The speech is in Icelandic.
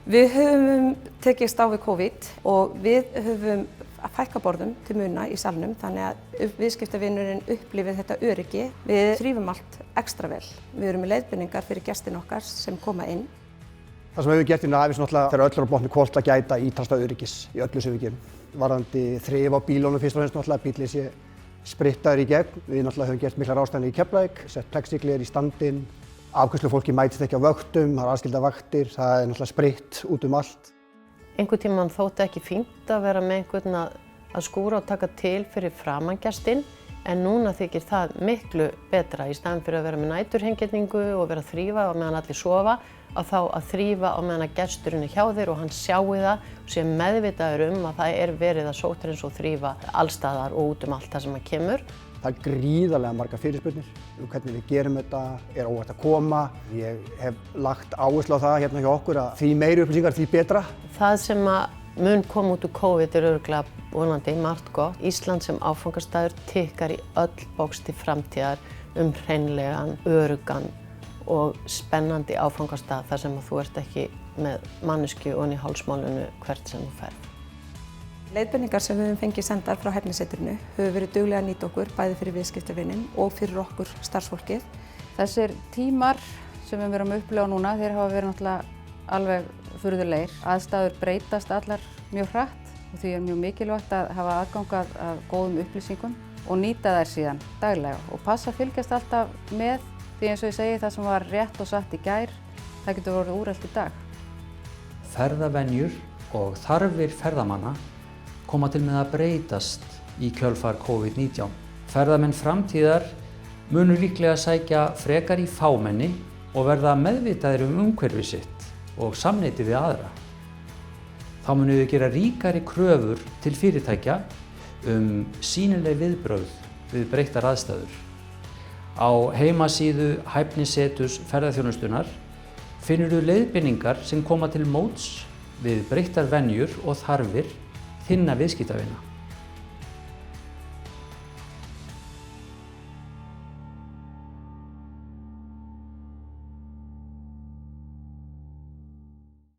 Við höfum tekist á við COVID og við höfum að fækka borðum til muna í salnum þannig að viðskiptavinurinn upplifir þetta öryggi. Við þrífum allt ekstra vel. Við erum með leiðbeiningar fyrir gestina okkar sem koma inn. Það sem við höfum gert í Navís náttúrulega þegar öll er á botni hvolft að gæta ítrasta öryggis í öllu sem við gerum. Varðandi þrif á bílunum fyrst og fremst náttúrulega bíllinn sé sprittaður í gegn. Við náttúrulega höfum gert miklar ráðstafanir í Keflavík, sett plexigler í standinn. Afgreiðslufólki mætist ekki á vöktum, það eru aðskildar vaktir, það er náttúrulega spritt út um allt. Einhvern tímann þótti ekki fínt að vera með einhvern að skúra og taka til fyrir framangestinn, en núna þykir það miklu betra í staðinn fyrir að vera með næturhengjörningu og vera að þrífa á meðan allir sofa, að þrífa á meðan að gesturinn er hjá þér og hann sjái það og sé meðvitaður að það er verið að sótthreinsa og þrífa allstaðar og út um allt það sem kemur. Það er gríðarlega margar fyrirspurnir hvernig við gerum þetta, er óhætt að koma. Ég hef lagt áherslu á það hérna hjá okkur að því meiri upplýsingar því betra. Það sem mun koma út úr COVID er örugglega vonandi margt gott. Ísland sem áfangastaður tikkar í öll box til framtíðar hreinlegan, öruggan og spennandi áfangastað þar sem þú ert ekki með manneskju ofan í hálsmálinu hvert sem þú ferð. Leiðbeiningar sem við höfum fengið sendar frá Hæfnisetrinu höfum verið duglega að nýta okkur bæði fyrir viðskiptavinin og fyrir okkur starfsfólkið. Þessir tímar sem við erum að upplifa núna, þeir hafa verið náttúrulega alveg furðulegir. Aðstæður breytast allar mjög hratt og því er mjög mikilvægt að hafa aðgang að góðum upplýsingum og nýta þær síðan daglega og passa að fylgjast alltaf með því eins og ég segi það sem var rétt og satt í gær, það getur verið úrelt í dag. Ferðavenjur og þarfir ferðamanna koma til með að breytast í kjölfar COVID-19. Ferðamenn framtíðar munu líklega sækja frekar í fámenni og verða meðvitaðir umhverfi sitt og samneyti við aðra. Þá munu við gera ríkari kröfur til fyrirtækja sýnileg viðbrögð við breyttar aðstæður. Á heimasíðu Hæfniseturs ferðaþjónustunnar finnurðu leiðbeiningar sem koma til móts við breyttar venjur og þarfir þinna viðskiptavina.